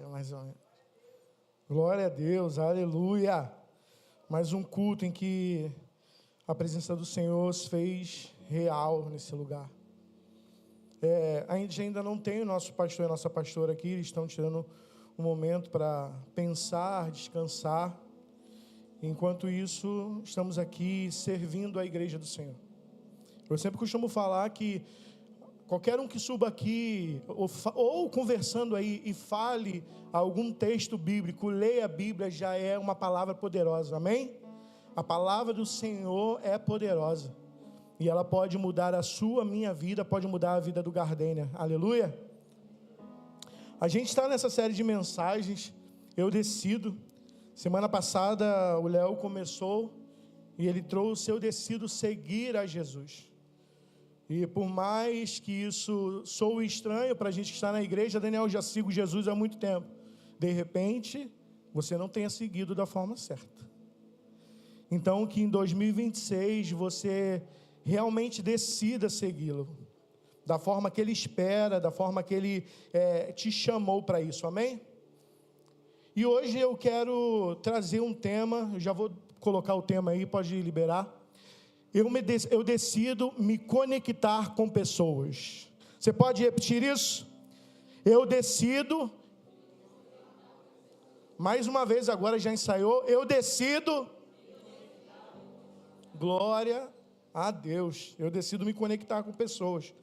Mais ou menos. Glória a Deus, aleluia. Mais um culto em que a presença do Senhor se fez real nesse lugar. A gente ainda não tem o nosso pastor e a nossa pastora aqui, eles estão tirando um momento para pensar, descansar. Enquanto isso, estamos aqui servindo a igreja do Senhor. Eu sempre costumo falar que qualquer um que suba aqui, ou conversando aí e fale algum texto bíblico, leia a Bíblia, já é uma palavra poderosa, amém? A palavra do Senhor é poderosa. E ela pode mudar a sua, minha vida, pode mudar a vida do Gardênia, aleluia? A gente está nessa série de mensagens, Eu Decido. Semana passada o Léo começou e ele trouxe: eu decido seguir a Jesus. E por mais que isso soe estranho para a gente que está na igreja, Daniel, eu já sigo Jesus há muito tempo. De repente, você não tenha seguido da forma certa. Então, que em 2026 você realmente decida segui-lo, da forma que Ele espera, da forma que Ele te chamou para isso, amém? E hoje eu quero trazer um tema, eu já vou colocar o tema aí, pode liberar. Eu decido me conectar com pessoas. Você pode repetir isso? Eu decido. Mais uma vez, agora já ensaiou. Eu decido. Glória a Deus. Eu decido me conectar com pessoas.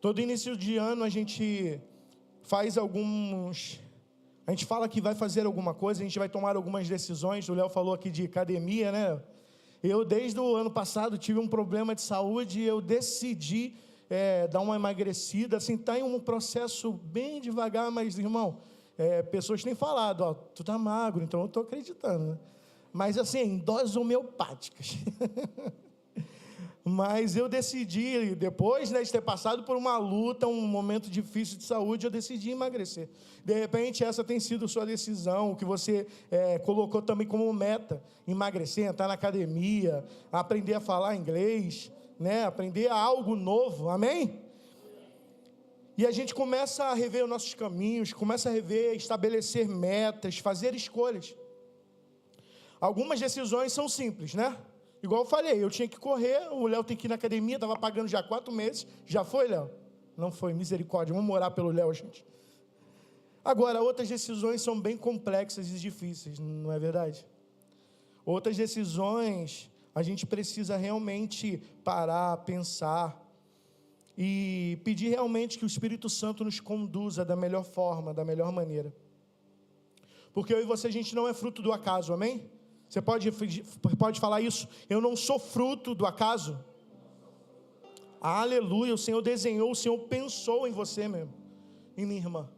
Todo início de ano a gente faz a gente fala que vai fazer alguma coisa, a gente vai tomar algumas decisões. O Léo falou aqui de academia, né? Eu, desde o ano passado, tive um problema de saúde e eu decidi dar uma emagrecida. Assim, está em um processo bem devagar, mas, irmão, pessoas têm falado, ó, tu tá magro, então eu estou acreditando, né? Mas, assim, em doses homeopáticas. Mas eu decidi, depois, né, de ter passado por uma luta, um momento difícil de saúde, eu decidi emagrecer. De repente, essa tem sido sua decisão, que você colocou também como meta: emagrecer, entrar na academia, aprender a falar inglês, né, aprender algo novo, amém? E a gente começa a rever os nossos caminhos, começa a rever, estabelecer metas, fazer escolhas. Algumas decisões são simples, né? Igual eu falei, eu tinha que correr, o Léo tem que ir na academia, estava pagando já 4 meses. Já foi, Léo? Não foi, misericórdia, vamos orar pelo Léo, gente. Agora, outras decisões são bem complexas e difíceis, não é verdade? Outras decisões, a gente precisa realmente parar, pensar e pedir realmente que o Espírito Santo nos conduza da melhor forma, da melhor maneira. Porque eu e você, a gente não é fruto do acaso, amém? Você pode falar isso? Eu não sou fruto do acaso. Aleluia, o Senhor desenhou, o Senhor pensou em você mesmo, em minha irmã.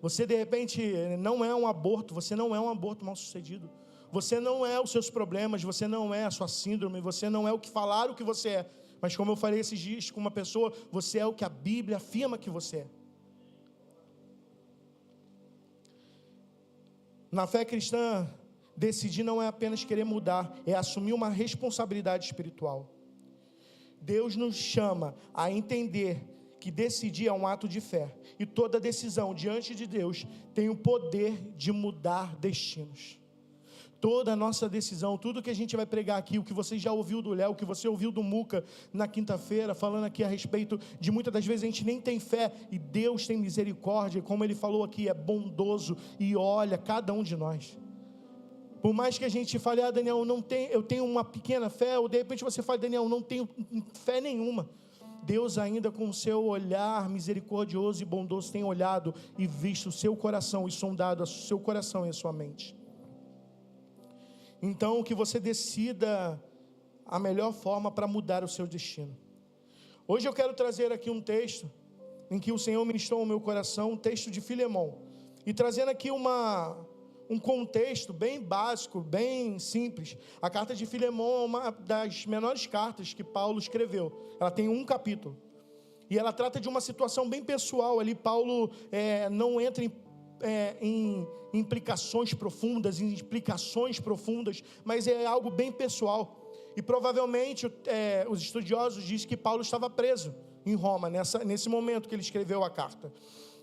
Você de repente não é um aborto, você não é um aborto mal sucedido. Você não é os seus problemas, você não é a sua síndrome, você não é o que falaram que você é. Mas como eu falei esses dias com uma pessoa, você é o que a Bíblia afirma que você é. Na fé cristã, decidir não é apenas querer mudar, é assumir uma responsabilidade espiritual. Deus nos chama a entender que decidir é um ato de fé, e toda decisão diante de Deus tem o poder de mudar destinos. Toda a nossa decisão, tudo que a gente vai pregar aqui, o que você já ouviu do Léo, o que você ouviu do Muca na quinta-feira, falando aqui a respeito de muitas das vezes a gente nem tem fé, e Deus tem misericórdia, como Ele falou aqui, é bondoso e olha cada um de nós. Por mais que a gente fale, Daniel, eu tenho uma pequena fé, ou de repente você fala, Daniel, não tenho fé nenhuma. Deus ainda com o seu olhar misericordioso e bondoso tem olhado e visto o seu coração e sondado o seu coração e a sua mente. Então, que você decida a melhor forma para mudar o seu destino. Hoje eu quero trazer aqui um texto em que o Senhor ministrou ao meu coração, um texto de Filemão. E trazendo aqui um contexto bem básico, bem simples. A carta de Filemão é uma das menores cartas que Paulo escreveu. Ela tem 1 capítulo. E ela trata de uma situação bem pessoal. Ali Paulo não entra em implicações profundas, em explicações profundas, mas é algo bem pessoal. E provavelmente os estudiosos dizem que Paulo estava preso em Roma, nesse momento que ele escreveu a carta.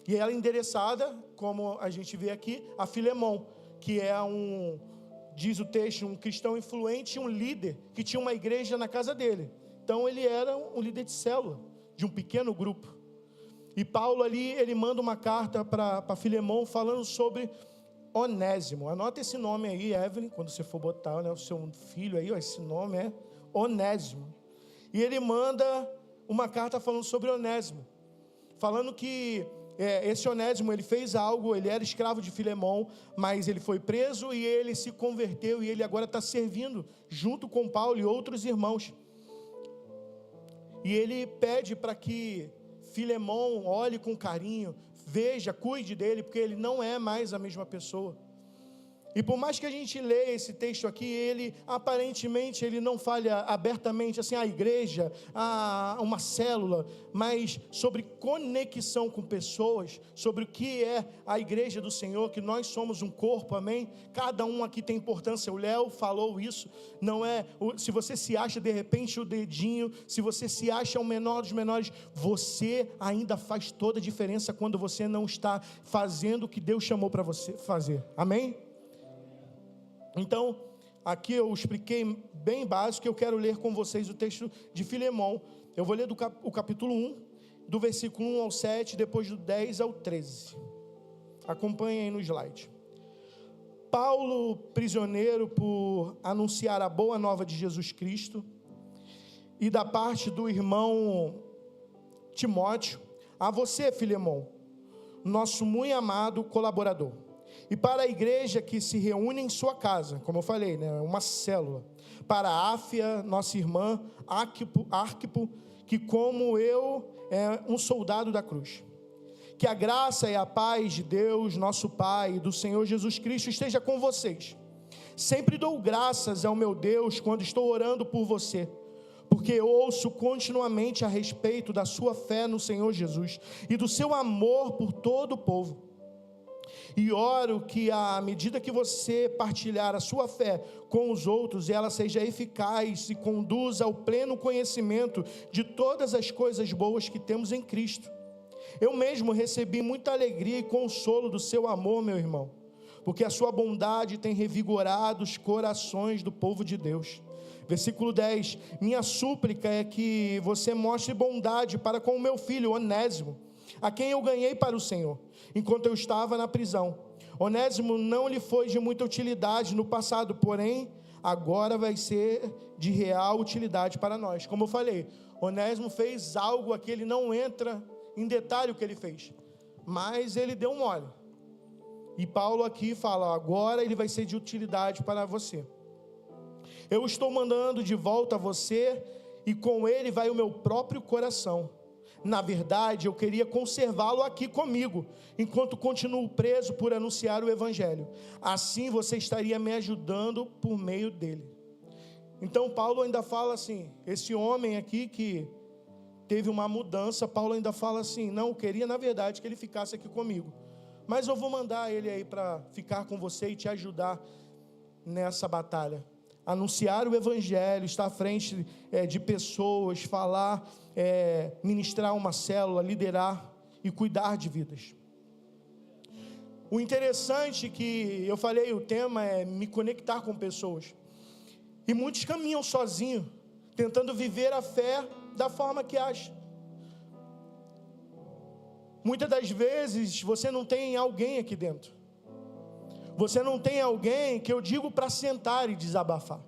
E ela é endereçada, como a gente vê aqui, a Filemon, que é diz o texto, um cristão influente, um líder, que tinha uma igreja na casa dele. Então ele era um líder de célula, de um pequeno grupo. E Paulo ali, ele manda uma carta para Filemon, falando sobre Onésimo. Anota esse nome aí, Evelyn, quando você for botar, né, o seu filho aí, ó, esse nome é Onésimo. E ele manda uma carta falando sobre Onésimo, falando que esse Onésimo, ele fez algo, ele era escravo de Filemon, mas ele foi preso e ele se converteu, e ele agora está servindo junto com Paulo e outros irmãos. E ele pede para que Filemon olhe com carinho, veja, cuide dele, porque ele não é mais a mesma pessoa. E por mais que a gente leia esse texto aqui, ele aparentemente ele não fala abertamente assim, a igreja, uma célula, mas sobre conexão com pessoas, sobre o que é a igreja do Senhor, que nós somos um corpo, amém? Cada um aqui tem importância. O Léo falou isso, não é, se você se acha de repente o dedinho, se você se acha o menor dos menores, você ainda faz toda a diferença quando você não está fazendo o que Deus chamou para você fazer, amém? Então, aqui eu expliquei bem básico, eu quero ler com vocês o texto de Filemon. Eu vou ler o capítulo 1, do versículo 1 ao 7, depois do 10 ao 13. Acompanhem aí no slide. Paulo, prisioneiro por anunciar a boa nova de Jesus Cristo, e da parte do irmão Timóteo, a você, Filemon, nosso muito amado colaborador, e para a igreja que se reúne em sua casa, como eu falei, né, uma célula, para a Áfia, nossa irmã, Arquipo, que como eu é um soldado da cruz. Que a graça e a paz de Deus, nosso Pai, e do Senhor Jesus Cristo esteja com vocês. Sempre dou graças ao meu Deus quando estou orando por você, porque ouço continuamente a respeito da sua fé no Senhor Jesus e do seu amor por todo o povo. E oro que à medida que você partilhar a sua fé com os outros, ela seja eficaz e conduza ao pleno conhecimento de todas as coisas boas que temos em Cristo. Eu mesmo recebi muita alegria e consolo do seu amor, meu irmão, porque a sua bondade tem revigorado os corações do povo de Deus. Versículo 10, minha súplica é que você mostre bondade para com o meu filho Onésimo, a quem eu ganhei para o Senhor, enquanto eu estava na prisão. Onésimo não lhe foi de muita utilidade no passado, porém, agora vai ser de real utilidade para nós. Como eu falei, Onésimo fez algo aqui, ele não entra em detalhe o que ele fez, mas ele deu um mole. E Paulo aqui fala, agora ele vai ser de utilidade para você. Eu estou mandando de volta a você, e com ele vai o meu próprio coração. Na verdade, eu queria conservá-lo aqui comigo, enquanto continuo preso por anunciar o Evangelho. Assim você estaria me ajudando por meio dele. Então Paulo ainda fala assim, esse homem aqui que teve uma mudança, Paulo ainda fala assim, não, eu queria na verdade que ele ficasse aqui comigo, mas eu vou mandar ele aí para ficar com você e te ajudar nessa batalha. Anunciar o Evangelho, estar à frente de pessoas, falar, ministrar uma célula, liderar e cuidar de vidas. O interessante que eu falei, o tema é me conectar com pessoas. E muitos caminham sozinhos, tentando viver a fé da forma que acham. Muitas das vezes você não tem alguém aqui dentro. Você não tem alguém que eu digo para sentar e desabafar.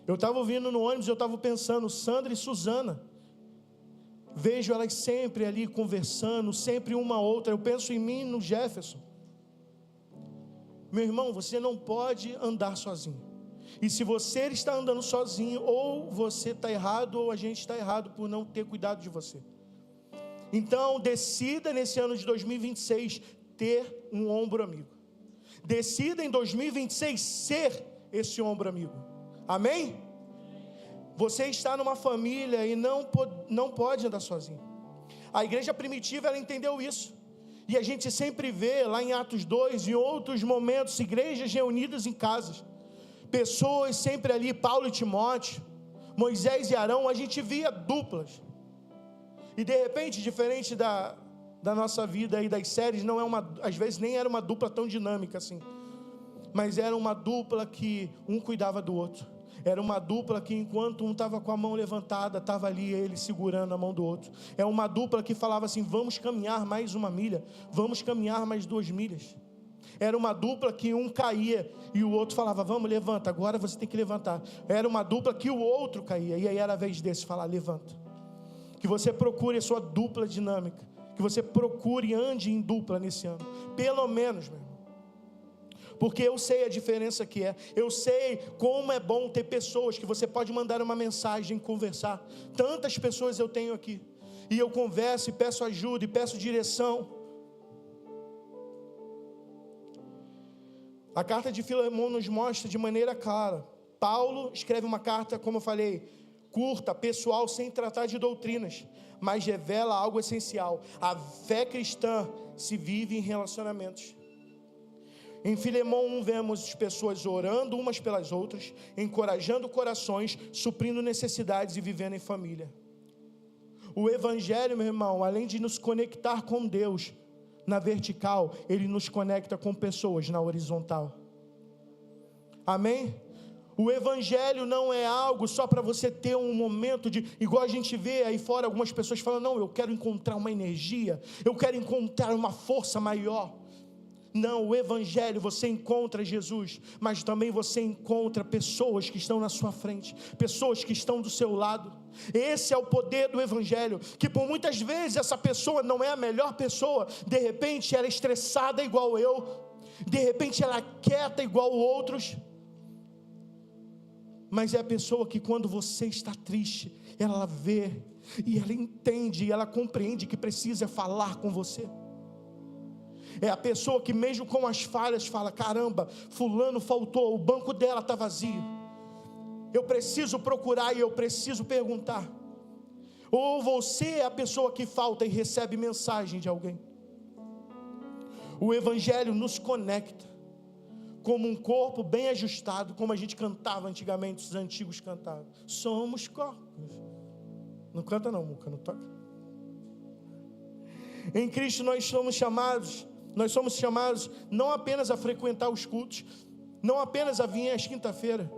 Eu estava ouvindo no ônibus, eu estava pensando, Sandra e Suzana, vejo elas sempre ali conversando, sempre uma outra, eu penso em mim e no Jefferson. Meu irmão, você não pode andar sozinho. E se você está andando sozinho, ou você está errado, ou a gente está errado por não ter cuidado de você. Então, decida nesse ano de 2026 ter um ombro amigo. Decida em 2026 ser esse ombro amigo. Amém? Você está numa família e não pode andar sozinho. A igreja primitiva, ela entendeu isso. E a gente sempre vê lá em Atos 2 e outros momentos, igrejas reunidas em casas. Pessoas sempre ali, Paulo e Timóteo, Moisés e Arão, a gente via duplas. E de repente, diferente da da nossa vida e das séries não é às vezes nem era uma dupla tão dinâmica assim, mas era uma dupla que um cuidava do outro. Era uma dupla que enquanto um estava com a mão levantada, estava ali ele segurando a mão do outro. É uma dupla que falava assim: vamos caminhar mais 1 milha, vamos caminhar mais 2 milhas. Era uma dupla que um caía e o outro falava: vamos, levanta, agora você tem que levantar. Era uma dupla que o outro caía, e aí era a vez desse falar: levanta. Que você procure a sua dupla dinâmica, que você procure e ande em dupla nesse ano, pelo menos, meu irmão. Porque eu sei a diferença que é. Eu sei como é bom ter pessoas que você pode mandar uma mensagem, conversar. Tantas pessoas eu tenho aqui, e eu converso e peço ajuda e peço direção. A carta de Filemão nos mostra de maneira clara. Paulo escreve uma carta, como eu falei, curta, pessoal, sem tratar de doutrinas, mas revela algo essencial. A fé cristã se vive em relacionamentos. Em Filemão 1 vemos pessoas orando umas pelas outras, encorajando corações, suprindo necessidades e vivendo em família. O Evangelho, meu irmão, além de nos conectar com Deus na vertical, ele nos conecta com pessoas na horizontal. Amém? O Evangelho não é algo só para você ter um momento de, igual a gente vê aí fora algumas pessoas falando: não, eu quero encontrar uma energia, eu quero encontrar uma força maior. Não, o Evangelho, você encontra Jesus, mas também você encontra pessoas que estão na sua frente, pessoas que estão do seu lado. Esse é o poder do Evangelho, que por muitas vezes essa pessoa não é a melhor pessoa, de repente ela é estressada igual eu, de repente ela é quieta igual outros, mas é a pessoa que quando você está triste, ela vê, e ela entende, e ela compreende que precisa falar com você. É a pessoa que mesmo com as falhas fala: caramba, fulano faltou, o banco dela está vazio, eu preciso procurar e eu preciso perguntar. Ou você é a pessoa que falta e recebe mensagem de alguém. O Evangelho nos conecta como um corpo bem ajustado, como a gente cantava antigamente, os antigos cantavam: somos corpos. Não canta não, Muca, não toca. Em Cristo nós somos chamados não apenas a frequentar os cultos, não apenas a vir às quinta-feira,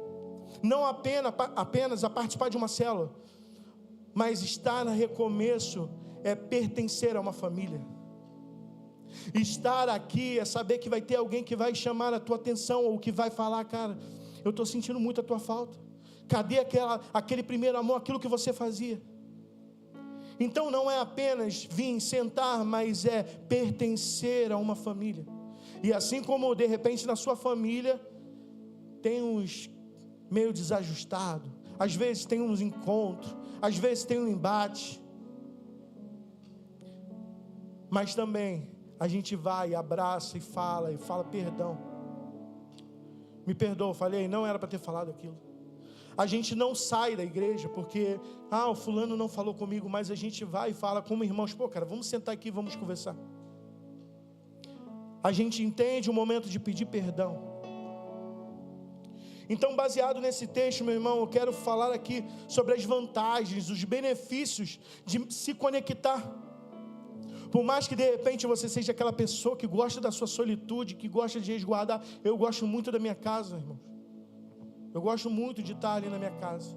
não apenas a participar de uma célula, mas estar no recomeço é pertencer a uma família. Estar aqui é saber que vai ter alguém que vai chamar a tua atenção, ou que vai falar: cara, eu estou sentindo muito a tua falta, cadê aquele primeiro amor, aquilo que você fazia? Então não é apenas vir sentar, mas é pertencer a uma família. E assim como de repente na sua família tem uns meio desajustado, às vezes tem uns encontros, às vezes tem um embate, mas também a gente vai, abraça e fala perdão, me perdoa, falei, não era para ter falado aquilo. A gente não sai da igreja porque, o fulano não falou comigo, mas a gente vai e fala como irmãos: pô, cara, vamos sentar aqui, vamos conversar. A gente entende o momento de pedir perdão. Então, baseado nesse texto, meu irmão, eu quero falar aqui sobre as vantagens, os benefícios de se conectar. Por mais que de repente você seja aquela pessoa que gosta da sua solitude, que gosta de resguardar, eu gosto muito da minha casa, irmãos. Eu gosto muito de estar ali na minha casa.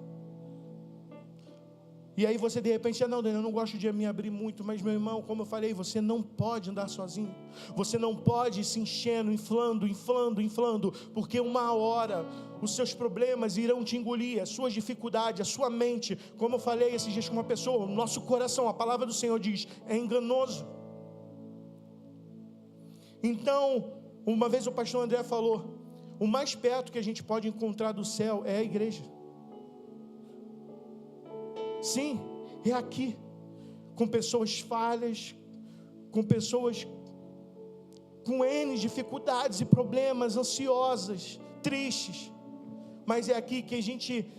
E aí você de repente: não, Daniel, eu não gosto de me abrir muito. Mas meu irmão, como eu falei, você não pode andar sozinho. Você não pode ir se enchendo, inflando, porque uma hora os seus problemas irão te engolir, as suas dificuldades, a sua mente. Como eu falei esses dias com uma pessoa, o nosso coração, a palavra do Senhor diz, é enganoso. Então, uma vez o pastor André falou: o mais perto que a gente pode encontrar do céu é a igreja. Sim, é aqui, com pessoas falhas, com pessoas com N dificuldades e problemas, ansiosas, tristes, mas é aqui que a gente,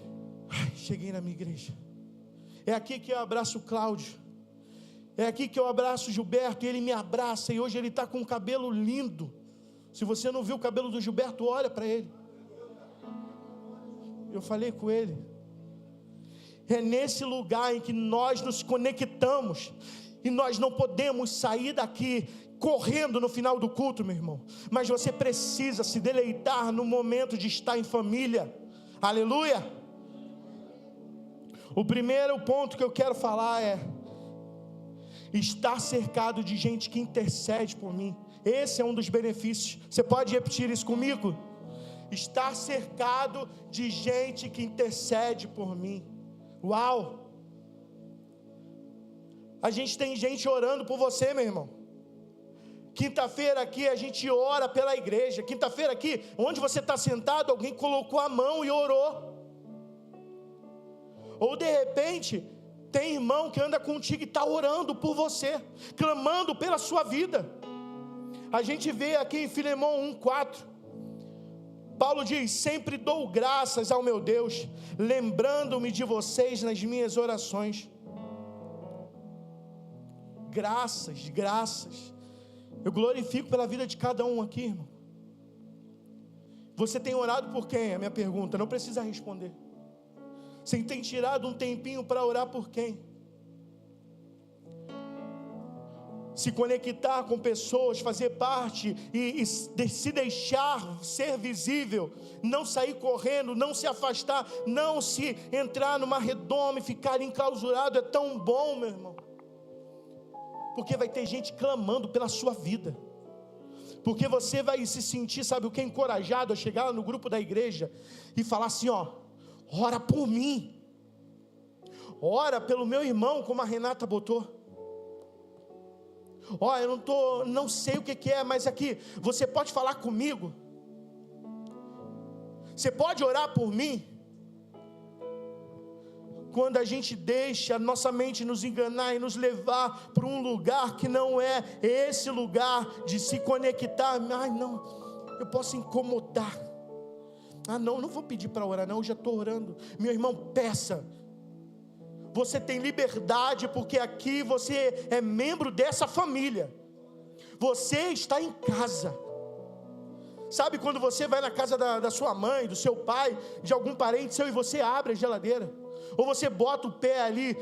cheguei na minha igreja, é aqui que eu abraço o Cláudio, é aqui que eu abraço o Gilberto, e ele me abraça, e hoje ele está com um cabelo lindo. Se você não viu o cabelo do Gilberto, olha para ele. Eu falei com ele. É nesse lugar em que nós nos conectamos. E nós não podemos sair daqui correndo no final do culto, meu irmão. Mas você precisa se deleitar no momento de estar em família. Aleluia. O primeiro ponto que eu quero falar é estar cercado de gente que intercede por mim. Esse é um dos benefícios. Você pode repetir isso comigo? Estar cercado de gente que intercede por mim. Uau! A gente tem gente orando por você, meu irmão. Quinta-feira aqui a gente ora pela igreja. Quinta-feira aqui, onde você está sentado, alguém colocou a mão e orou. Ou de repente, tem irmão que anda contigo e está orando por você, clamando pela sua vida. A gente vê aqui em Filemão 1:4, Paulo diz: sempre dou graças ao meu Deus, lembrando-me de vocês nas minhas orações. Graças. Eu glorifico pela vida de cada um aqui, irmão. Você tem orado por quem? É a minha pergunta, não precisa responder. Você tem tirado um tempinho para orar por quem? Se conectar com pessoas, fazer parte e se deixar ser visível, não sair correndo, não se afastar, não se entrar numa redoma e ficar enclausurado, é tão bom, meu irmão. Porque vai ter gente clamando pela sua vida. Porque você vai se sentir, sabe o que, encorajado a chegar lá no grupo da igreja e falar assim, ó, ora por mim, ora pelo meu irmão, como a Renata botou. Ó, eu não sei o que é, mas aqui, você pode falar comigo? Você pode orar por mim? Quando a gente deixa a nossa mente nos enganar e nos levar para um lugar que não é esse lugar de se conectar. Ai não, eu posso incomodar. Ah não vou pedir para orar não, eu já estou orando. Meu irmão, peça. Você tem liberdade, porque aqui você é membro dessa família. Você está em casa. Sabe quando você vai na casa da sua mãe, do seu pai, de algum parente seu, e você abre a geladeira, ou você bota o pé ali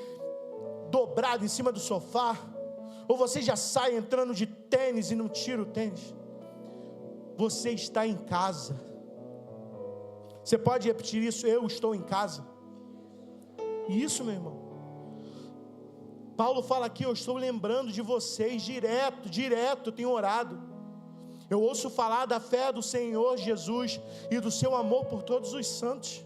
dobrado em cima do sofá, ou você já sai entrando de tênis e não tira o tênis? Você está em casa. Você pode repetir isso? Eu estou em casa. Isso, meu irmão. Paulo fala aqui, eu estou lembrando de vocês direto, tenho orado. Eu ouço falar da fé do Senhor Jesus e do seu amor por todos os santos.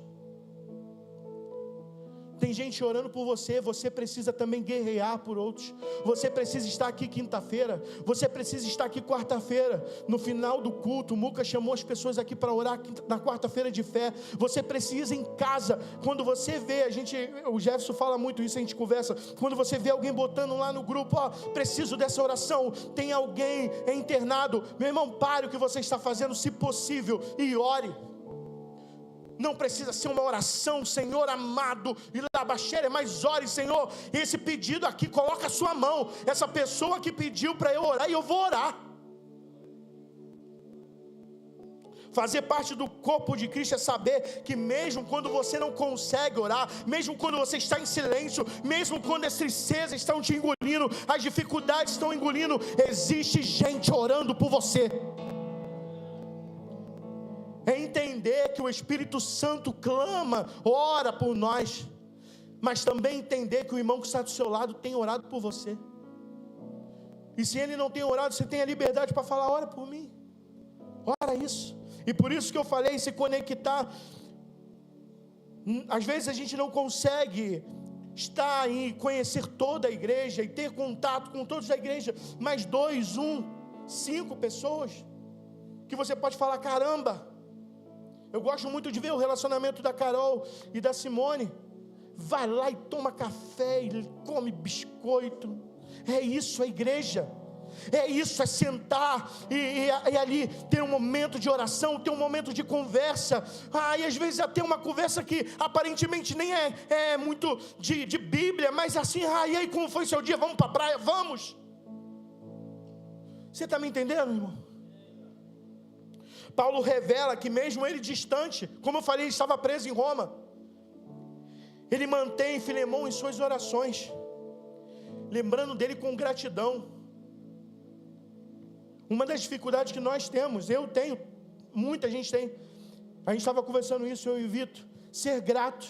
Tem gente orando por você, você precisa também guerrear por outros. Você precisa estar aqui quinta-feira, você precisa estar aqui quarta-feira. No final do culto, o Muca chamou as pessoas aqui para orar na quarta-feira de fé. Você precisa em casa, quando você vê, o Jefferson fala muito isso, a gente conversa, quando você vê alguém botando lá no grupo, ó, preciso dessa oração, tem alguém internado, meu irmão, pare o que você está fazendo, se possível, e ore. Não precisa ser uma oração, Senhor amado, e labaxere, mas ore, Senhor, esse pedido aqui, coloca a sua mão, essa pessoa que pediu para eu orar, e eu vou orar. Fazer parte do corpo de Cristo é saber que mesmo quando você não consegue orar, mesmo quando você está em silêncio, mesmo quando as tristezas estão te engolindo, as dificuldades estão engolindo, existe gente orando por você. É entender que o Espírito Santo clama, ora por nós, mas também entender que o irmão que está do seu lado tem orado por você. E se ele não tem orado, você tem a liberdade para falar, ora por mim, ora isso. E por isso que eu falei, se conectar. Às vezes a gente não consegue estar e conhecer toda a igreja e ter contato com todos da igreja, mas 2, 1, 5 pessoas que você pode falar, caramba. Eu gosto muito de ver o relacionamento da Carol e da Simone. Vai lá e toma café e come biscoito. É isso a igreja. É isso, é sentar e ali ter um momento de oração, ter um momento de conversa. E às vezes até uma conversa que aparentemente nem é muito de Bíblia, mas assim, e aí como foi seu dia? Vamos para a praia? Vamos. Você está me entendendo, irmão? Paulo revela que mesmo ele distante, como eu falei, ele estava preso em Roma, ele mantém Filemão em suas orações, lembrando dele com gratidão. Uma das dificuldades que nós temos, eu tenho, muita gente tem, a gente estava conversando isso, eu e o Vitor, ser grato.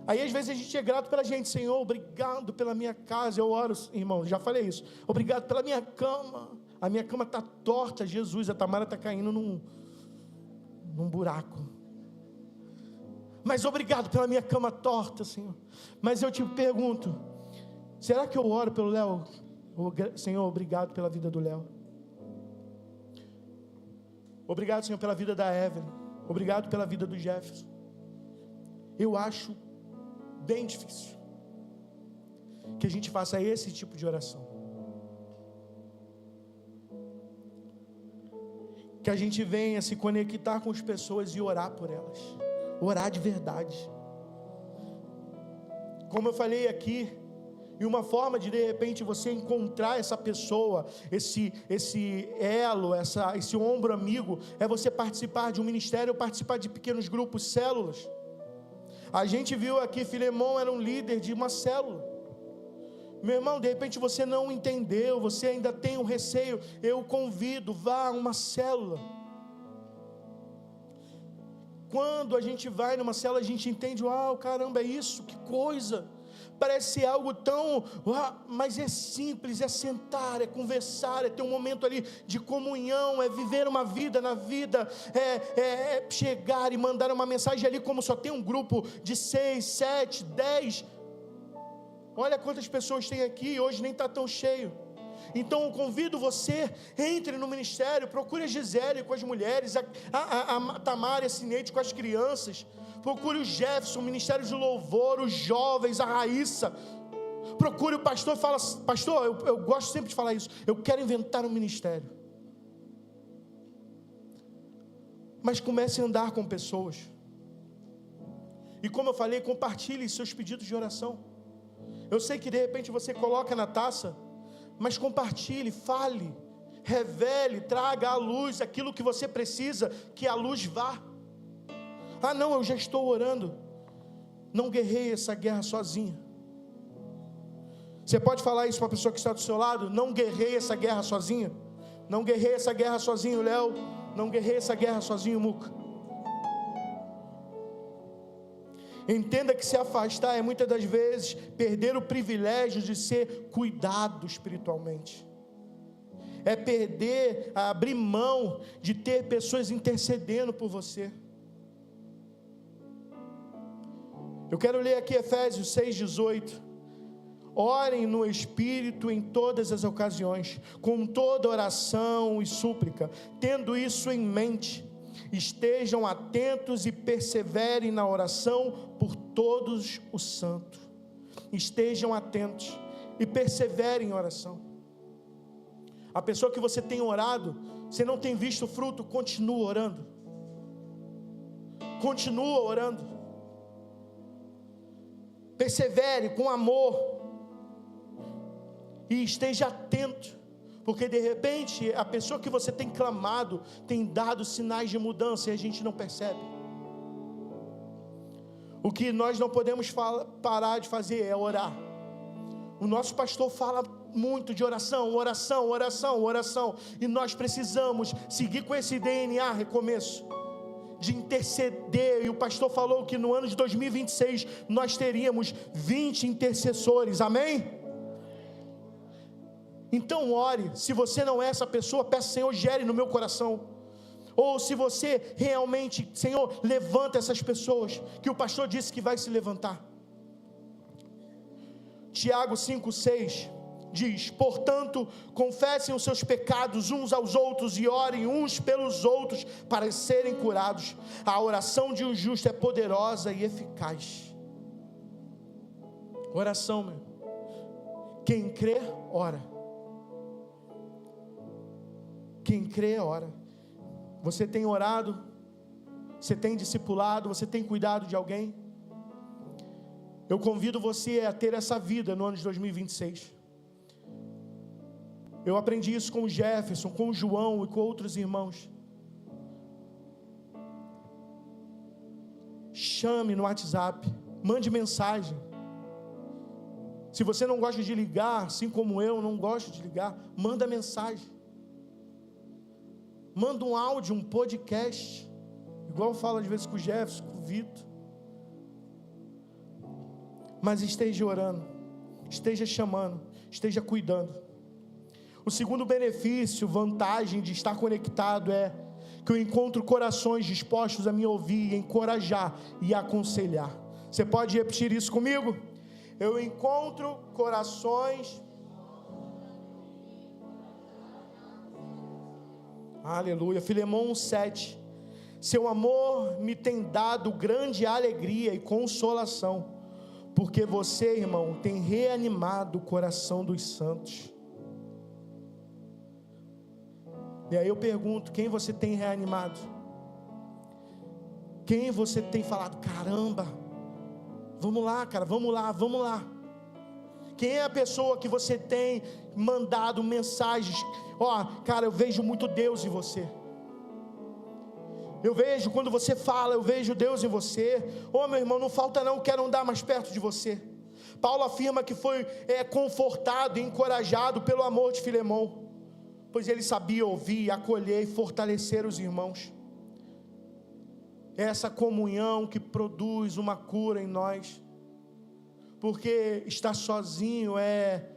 Aí às vezes a gente é grato pela gente. Senhor, obrigado pela minha casa. Eu oro, irmão, já falei isso. Obrigado pela minha cama. A minha cama está torta, Jesus, a Tamara está caindo num buraco. Mas obrigado pela minha cama torta, Senhor. Mas eu te pergunto, será que eu oro pelo Léo? Senhor, obrigado pela vida do Léo. Obrigado, Senhor, pela vida da Evelyn. Obrigado pela vida do Jefferson. Eu acho bem difícil que a gente faça esse tipo de oração. Que a gente venha se conectar com as pessoas e orar por elas. Orar de verdade. Como eu falei aqui, e uma forma de repente você encontrar essa pessoa, esse elo, esse ombro amigo, é você participar de um ministério, ou participar de pequenos grupos, células. A gente viu aqui, Filemão era um líder de uma célula. Meu irmão, de repente você não entendeu, você ainda tem um receio, eu convido, vá a uma célula. Quando a gente vai numa célula, a gente entende, caramba, é isso, que coisa. Parece algo tão, mas é simples, é sentar, é conversar, é ter um momento ali de comunhão, é viver uma vida na vida, é chegar e mandar uma mensagem ali, como só tem um grupo de 6, 7, 10, olha quantas pessoas tem aqui, hoje nem está tão cheio. Então eu convido você, entre no ministério, procure a Gisele com as mulheres, a Tamara e a Cineide com as crianças, procure o Jefferson, o Ministério de Louvor, os jovens, a Raíssa, procure o pastor e fala, pastor, eu gosto sempre de falar isso, eu quero inventar um ministério. Mas comece a andar com pessoas, e como eu falei, compartilhe seus pedidos de oração. Eu sei que de repente você coloca na taça, mas compartilhe, fale, revele, traga à luz aquilo que você precisa, que a luz vá. Não, eu já estou orando. Não guerreie essa guerra sozinha. Você pode falar isso para a pessoa que está do seu lado? Não guerreie essa guerra sozinha. Não guerreie essa guerra sozinho, Léo. Não guerreie essa guerra sozinho, Muca. Entenda que se afastar é muitas das vezes perder o privilégio de ser cuidado espiritualmente. É perder, abrir mão de ter pessoas intercedendo por você. Eu quero ler aqui Efésios 6,18. Orem no Espírito em todas as ocasiões, com toda oração e súplica, tendo isso em mente. Estejam atentos e perseverem na oração por todos os santos. Estejam atentos e perseverem em oração. A pessoa que você tem orado, você não tem visto fruto, continua orando. Continua orando. Persevere com amor. E esteja atento. Porque de repente, a pessoa que você tem clamado, tem dado sinais de mudança e a gente não percebe. O que nós não podemos parar de fazer é orar. O nosso pastor fala muito de oração, oração, oração, oração. E nós precisamos seguir com esse DNA, recomeço, de interceder. E o pastor falou que no ano de 2026, nós teríamos 20 intercessores, amém? Então ore. Se você não é essa pessoa, peça, Senhor, gere no meu coração. Ou se você realmente, Senhor, levanta essas pessoas, que o pastor disse que vai se levantar. Tiago 5,6 diz: portanto, confessem os seus pecados uns aos outros e orem uns pelos outros para serem curados. A oração de um justo é poderosa e eficaz. Oração, meu. Quem crê, ora. Quem crê, ora. Você tem orado? Você tem discipulado? Você tem cuidado de alguém? Eu convido você a ter essa vida no ano de 2026. Eu aprendi isso com o Jefferson, com o João e com outros irmãos. Chame no WhatsApp, mande mensagem. Se você não gosta de ligar, assim como eu não gosto de ligar, manda mensagem. Manda um áudio, um podcast. Igual eu falo às vezes com o Jefferson, com o Vitor. Mas esteja orando, esteja chamando, esteja cuidando. O segundo benefício, vantagem de estar conectado é que eu encontro corações dispostos a me ouvir, encorajar e aconselhar. Você pode repetir isso comigo? Eu encontro corações. Aleluia. Filemão 1:7. Seu amor me tem dado grande alegria e consolação, porque você, irmão, tem reanimado o coração dos santos. E aí eu pergunto, quem você tem reanimado? Quem você tem falado, caramba, vamos lá, cara, vamos lá, vamos lá. Quem é a pessoa que você tem mandado mensagens? Ó, cara, eu vejo muito Deus em você. Eu vejo, quando você fala, eu vejo Deus em você. Ô meu irmão, não falta não, quero andar mais perto de você. Paulo afirma que foi confortado e encorajado pelo amor de Filemão, pois ele sabia ouvir, acolher e fortalecer os irmãos. Essa comunhão que produz uma cura em nós, porque estar sozinho é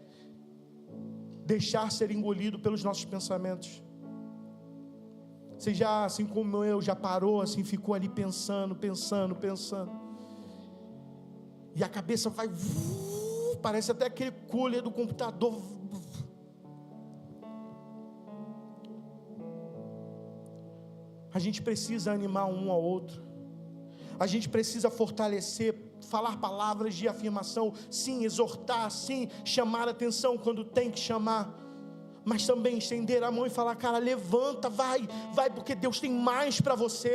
deixar ser engolido pelos nossos pensamentos. Você já, assim como eu, já parou, assim, ficou ali pensando, e a cabeça vai, parece até aquele cooler do computador. A gente precisa animar um ao outro, a gente precisa fortalecer, falar palavras de afirmação, sim, exortar, sim, chamar a atenção quando tem que chamar, mas também estender a mão e falar, cara, levanta, vai, porque Deus tem mais para você.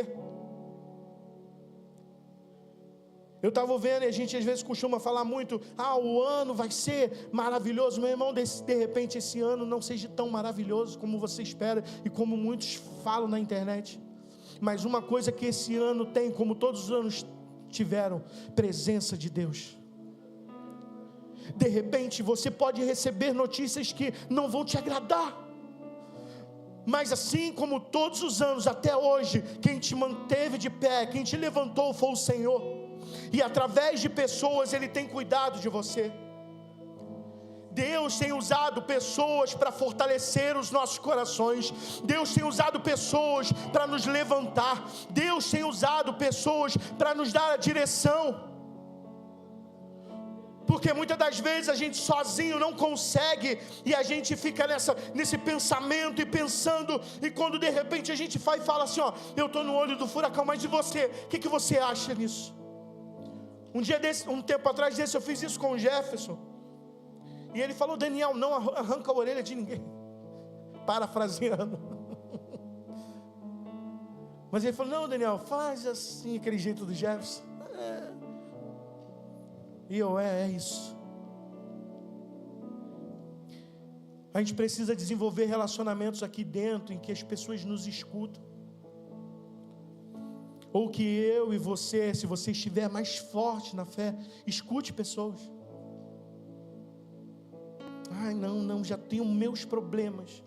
Eu estava vendo, e a gente às vezes costuma falar muito, o ano vai ser maravilhoso. Meu irmão, de repente esse ano não seja tão maravilhoso como você espera e como muitos falam na internet. Mas uma coisa que esse ano tem, como todos os anos tiveram, presença de Deus. De repente você pode receber notícias que não vão te agradar, mas assim como todos os anos até hoje, quem te manteve de pé, quem te levantou foi o Senhor, e através de pessoas Ele tem cuidado de você. Deus tem usado pessoas para fortalecer os nossos corações. Deus tem usado pessoas para nos levantar. Deus tem usado pessoas para nos dar a direção. Porque muitas das vezes a gente sozinho não consegue, e a gente fica nesse pensamento e pensando, e quando de repente a gente vai e fala assim, eu estou no olho do furacão, mas e você? O que você acha nisso? Um tempo atrás desse eu fiz isso com o Jefferson, e ele falou, Daniel, não arranca a orelha de ninguém, parafraseando. Mas ele falou, não, Daniel, faz assim, aquele jeito do Jefferson. E eu, é isso. A gente precisa desenvolver relacionamentos aqui dentro, em que as pessoas nos escutam, ou que eu e você, se você estiver mais forte na fé, escute pessoas. Não, já tenho meus problemas.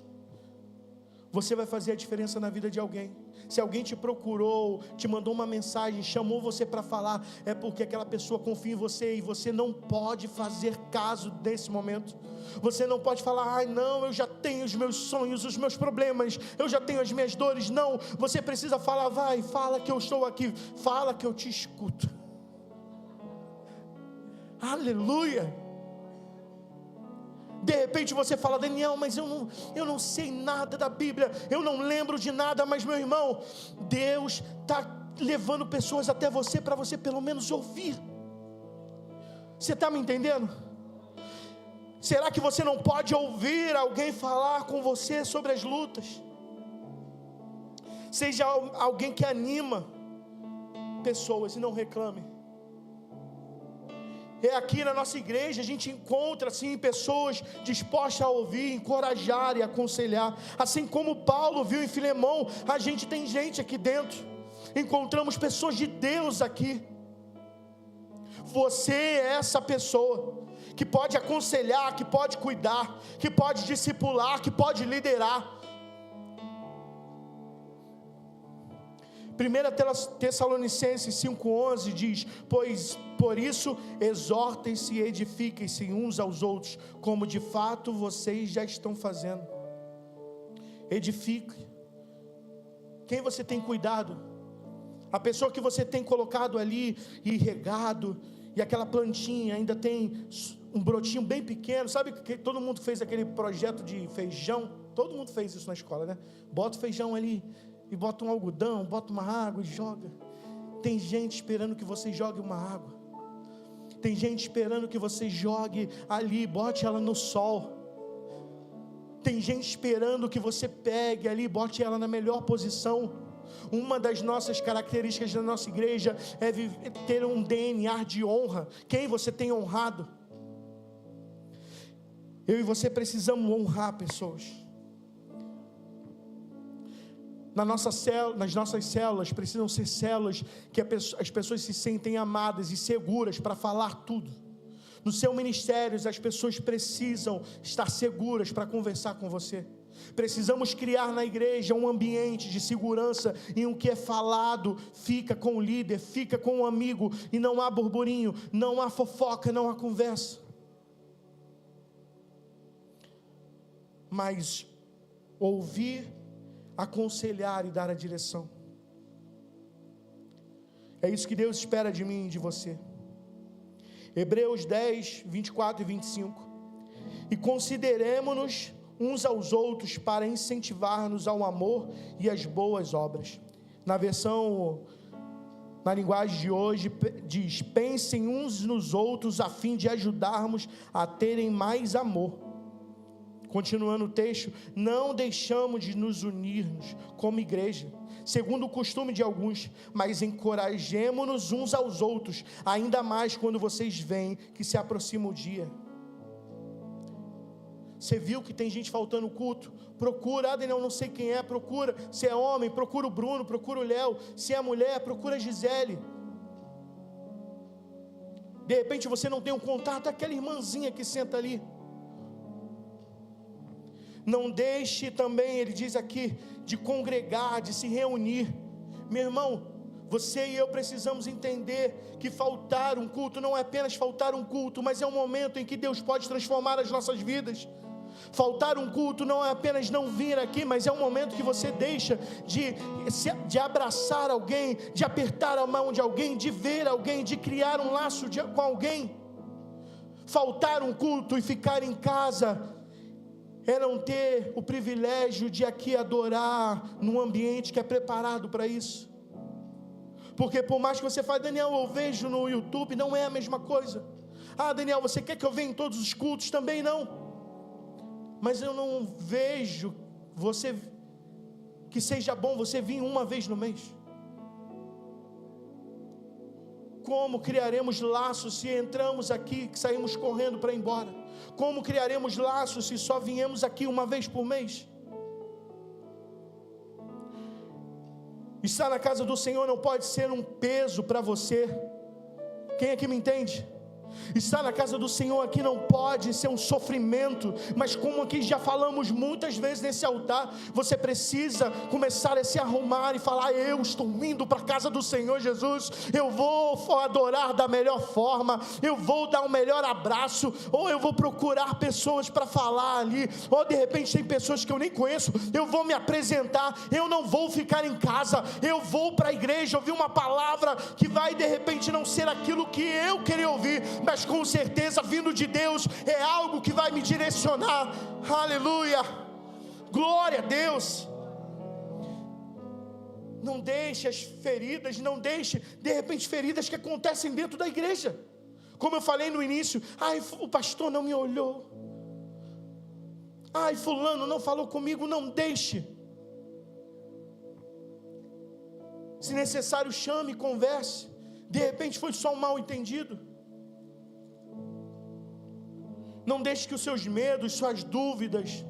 Você vai fazer a diferença na vida de alguém. Se alguém te procurou, te mandou uma mensagem, chamou você para falar, é porque aquela pessoa confia em você, e você não pode fazer caso desse momento. Você não pode falar, não, eu já tenho os meus sonhos, os meus problemas, eu já tenho as minhas dores. Não, você precisa falar, fala que eu estou aqui, fala que eu te escuto. Aleluia. De repente você fala, Daniel, mas eu não sei nada da Bíblia, eu não lembro de nada. Mas meu irmão, Deus está levando pessoas até você, para você pelo menos ouvir. Você está me entendendo? Será que você não pode ouvir alguém falar com você sobre as lutas? Seja alguém que anima pessoas e não reclame. Aqui na nossa igreja a gente encontra assim pessoas dispostas a ouvir, encorajar e aconselhar. Assim como Paulo viu em Filemão, a gente tem gente aqui dentro. Encontramos pessoas de Deus aqui. Você é essa pessoa que pode aconselhar, que pode cuidar, que pode discipular, que pode liderar. 1 Tessalonicenses 5,11 diz: pois por isso exortem-se e edifiquem-se uns aos outros, como de fato vocês já estão fazendo. Edifique. Quem você tem cuidado? A pessoa que você tem colocado ali e regado, e aquela plantinha ainda tem um brotinho bem pequeno. Sabe que todo mundo fez aquele projeto de feijão? Todo mundo fez isso na escola, né? Bota o feijão ali e bota um algodão, bota uma água e joga. Tem gente esperando que você jogue uma água. Tem gente esperando que você jogue ali, bote ela no sol. Tem gente esperando que você pegue ali, bote ela na melhor posição. Uma das nossas características da nossa igreja é ter um DNA de honra. Quem você tem honrado? Eu e você precisamos honrar pessoas. Nas nossas células precisam ser células que as pessoas se sentem amadas e seguras para falar tudo. No seu ministério, as pessoas precisam estar seguras para conversar com você. Precisamos criar na igreja um ambiente de segurança em o que é falado fica com o líder, fica com o amigo, e não há burburinho, não há fofoca, não há conversa. Mas ouvir, aconselhar e dar a direção. É isso que Deus espera de mim e de você. Hebreus 10, 24 e 25. E consideremo-nos uns aos outros para incentivar-nos ao amor e às boas obras. Na linguagem de hoje, diz: pensem uns nos outros a fim de ajudarmos a terem mais amor. Continuando o texto: não deixamos de nos unirmos como igreja, segundo o costume de alguns, mas encorajemo-nos uns aos outros, ainda mais quando vocês veem que se aproxima o dia. Você viu que tem gente faltando o culto? Procura, Daniel, não sei quem é, procura. Se é homem, procura o Bruno, procura o Léo. Se é mulher, procura a Gisele. De repente você não tem um contato, aquela irmãzinha que senta ali. Não deixe também, ele diz aqui, de congregar, de se reunir. Meu irmão, você e eu precisamos entender que faltar um culto não é apenas faltar um culto, mas é um momento em que Deus pode transformar as nossas vidas. Faltar um culto não é apenas não vir aqui, mas é um momento que você deixa de abraçar alguém, de apertar a mão de alguém, de ver alguém, de criar um laço com alguém. Faltar um culto e ficar em casa é não ter o privilégio de aqui adorar num ambiente que é preparado para isso. Porque por mais que você fale: Daniel, eu vejo no YouTube, não é a mesma coisa. Ah, Daniel, você quer que eu venha em todos os cultos? Também não. Mas eu não vejo você que seja bom você vir uma vez no mês. Como criaremos laços se entramos aqui, saímos correndo para ir embora? Como criaremos laços se só viemos aqui uma vez por mês? Estar na casa do Senhor não pode ser um peso para você. Quem aqui me entende? Estar na casa do Senhor aqui não pode ser um sofrimento, mas como aqui já falamos muitas vezes nesse altar, você precisa começar a se arrumar e falar: eu estou indo para a casa do Senhor Jesus, eu vou adorar da melhor forma, eu vou dar um melhor abraço, ou eu vou procurar pessoas para falar ali, ou de repente tem pessoas que eu nem conheço, eu vou me apresentar, eu não vou ficar em casa, eu vou para a igreja ouvir uma palavra que vai de repente não ser aquilo que eu queria ouvir, mas com certeza vindo de Deus, é algo que vai me direcionar. Aleluia, glória a Deus. Não deixe as feridas, não deixe de repente feridas que acontecem dentro da igreja. Como eu falei no início: ai, o pastor não me olhou, ai, fulano não falou comigo. Não deixe. Se necessário, chame e converse. De repente foi só um mal entendido. Não deixe que os seus medos, suas dúvidas,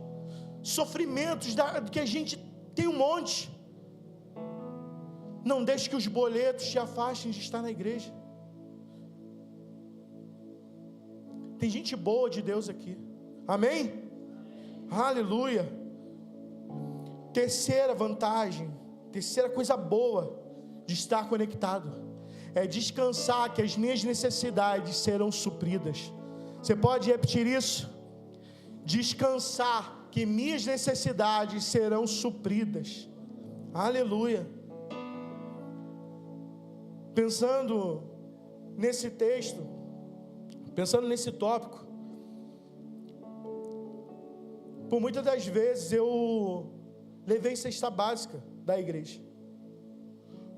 sofrimentos, que a gente tem um monte, não deixe que os boletos te afastem de estar na igreja. Tem gente boa de Deus aqui. Amém? Aleluia. Terceira vantagem, terceira coisa boa de estar conectado, é descansar que as minhas necessidades serão supridas. Você pode repetir isso? Descansar que minhas necessidades serão supridas. Aleluia. Pensando nesse texto, pensando nesse tópico, por muitas das vezes eu levei cesta básica da igreja.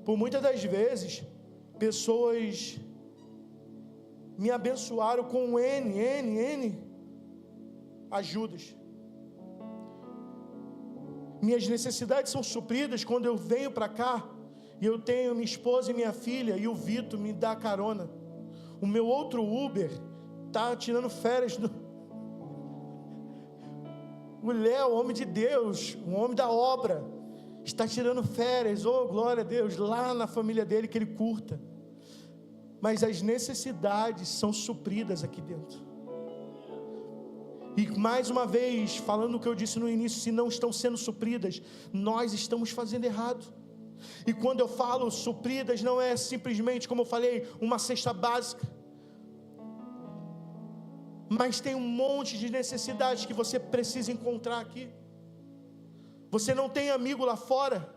Por muitas das vezes, pessoas me abençoaram com N ajudas. Minhas necessidades são supridas quando eu venho para cá e eu tenho minha esposa e minha filha e o Vitor me dá carona. O meu outro Uber está tirando férias O Léo, homem de Deus, um homem da obra, está tirando férias, oh glória a Deus, lá na família dele que ele curta. Mas as necessidades são supridas aqui dentro. E mais uma vez, falando o que eu disse no início, se não estão sendo supridas, nós estamos fazendo errado. E quando eu falo supridas, não é simplesmente, como eu falei, uma cesta básica. Mas tem um monte de necessidades que você precisa encontrar aqui. Você não tem amigo lá fora,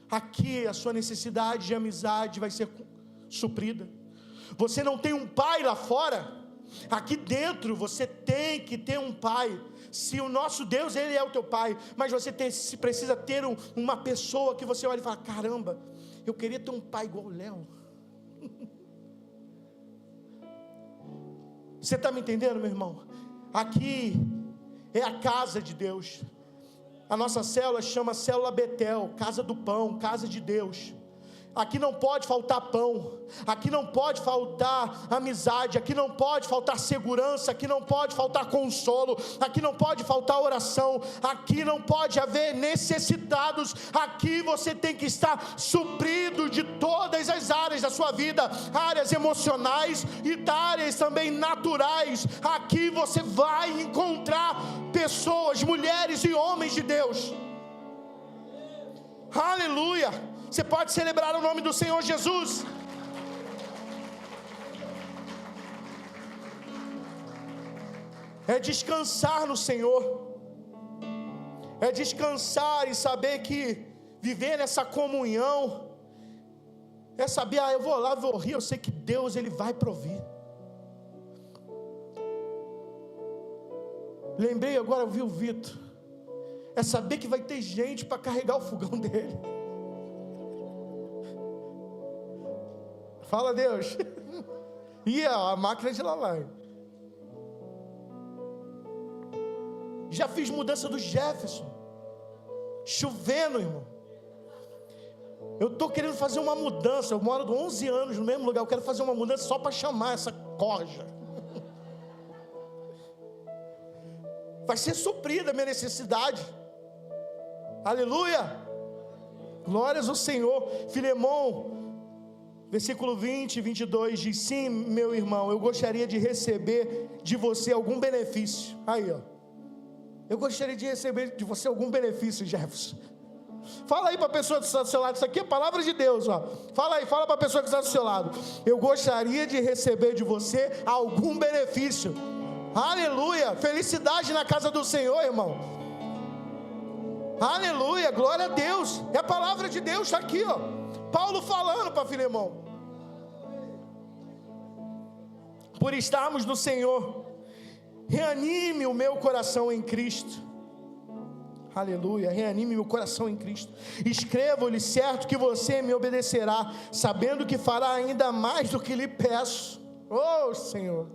aqui a sua necessidade de amizade vai ser suprida. Você não tem um pai lá fora, aqui dentro você tem que ter um pai. Se o nosso Deus, Ele é o teu pai, mas você precisa ter uma pessoa que você olha e fala, caramba, eu queria ter um pai igual o Léo. Você está me entendendo, meu irmão? Aqui é a casa de Deus. A nossa célula chama Célula Betel, casa do pão, casa de Deus. Aqui não pode faltar pão, aqui não pode faltar amizade, aqui não pode faltar segurança, aqui não pode faltar consolo, aqui não pode faltar oração, aqui não pode haver necessitados, aqui você tem que estar suprido de todas as áreas da sua vida, áreas emocionais e áreas também naturais. Aqui você vai encontrar pessoas, mulheres e homens de Deus. Aleluia. Você pode celebrar o nome do Senhor Jesus. É descansar no Senhor. É descansar e saber que viver nessa comunhão é saber, eu vou lá, vou rir, eu sei que Deus, Ele vai prover. Lembrei agora, eu vi o Vitor. É saber que vai ter gente para carregar o fogão dele. Fala, Deus. E a máquina de lavar. Já fiz mudança do Jefferson. Chovendo, irmão. Eu estou querendo fazer uma mudança. Eu moro há 11 anos no mesmo lugar. Eu quero fazer uma mudança só para chamar essa corja. Vai ser suprida a minha necessidade. Aleluia. Glórias ao Senhor. Filemão, versículo 20 e 22 diz, sim, meu irmão, eu gostaria de receber de você algum benefício. Aí, ó. Eu gostaria de receber de você algum benefício, Jefferson. Fala aí para a pessoa que está do seu lado. Isso aqui é palavra de Deus, ó. Fala aí, fala para a pessoa que está do seu lado. Eu gostaria de receber de você algum benefício. Aleluia. Felicidade na casa do Senhor, irmão. Aleluia. Glória a Deus. É a palavra de Deus, está aqui, ó. Paulo falando para Filemão. Por estarmos no Senhor, reanime o meu coração em Cristo. Aleluia, reanime meu coração em Cristo. Escrevo-lhe, certo que você me obedecerá, sabendo que fará ainda mais do que lhe peço. Oh, Senhor.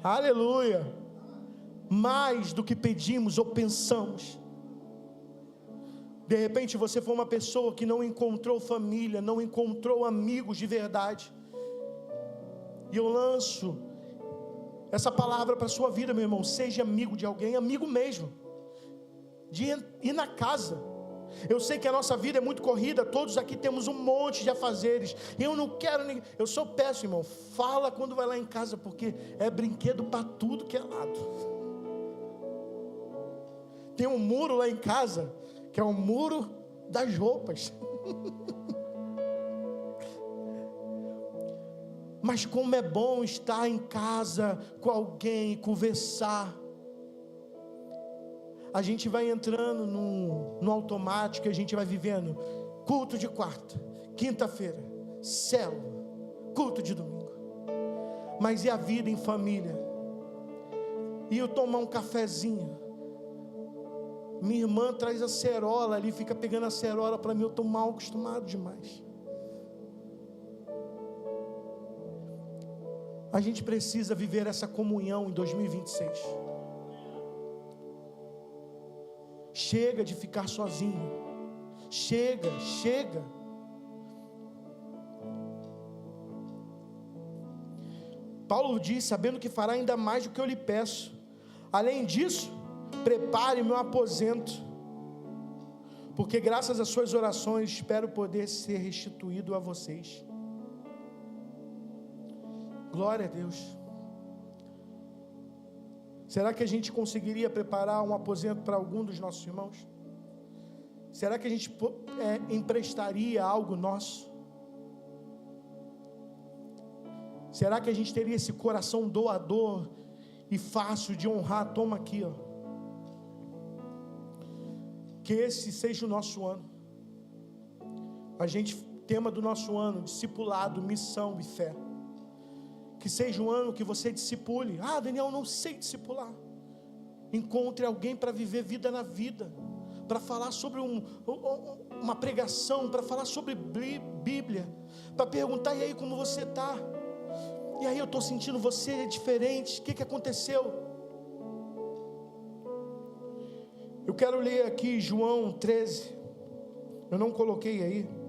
Aleluia. Mais do que pedimos ou pensamos. De repente você foi uma pessoa que não encontrou família, não encontrou amigos de verdade. E eu lanço essa palavra para a sua vida, meu irmão. Seja amigo de alguém, amigo mesmo. De ir na casa. Eu sei que a nossa vida é muito corrida, todos aqui temos um monte de afazeres. Eu não quero nem... Eu sou péssimo, irmão. Fala quando vai lá em casa, porque é brinquedo para tudo que é lado. Tem um muro lá em casa, que é o muro das roupas. Mas como é bom estar em casa com alguém e conversar. A gente vai entrando no automático, a gente vai vivendo culto de quarta, quinta-feira, célula, culto de domingo. Mas e a vida em família? E eu tomar um cafezinho? Minha irmã traz a cerola ali, fica pegando a cerola para mim, eu estou mal acostumado demais. A gente precisa viver essa comunhão em 2026. Chega de ficar sozinho. Chega. Paulo diz, sabendo que fará ainda mais do que eu lhe peço. Além disso, prepare meu aposento, porque graças às suas orações espero poder ser restituído a vocês. Glória a Deus. Será que a gente conseguiria preparar um aposento para algum dos nossos irmãos? Será que a gente emprestaria algo nosso? Será que a gente teria esse coração doador e fácil de honrar? Toma aqui, ó. Que esse seja o nosso ano. Tema do nosso ano, discipulado, missão e fé. Que seja um ano que você discipule. Ah, Daniel, não sei discipular. Encontre alguém para viver vida na vida, para falar sobre uma pregação, para falar sobre Bíblia, para perguntar, e aí, como você está? E aí, eu estou sentindo você diferente, o que aconteceu? Eu quero ler aqui João 13, eu não coloquei aí.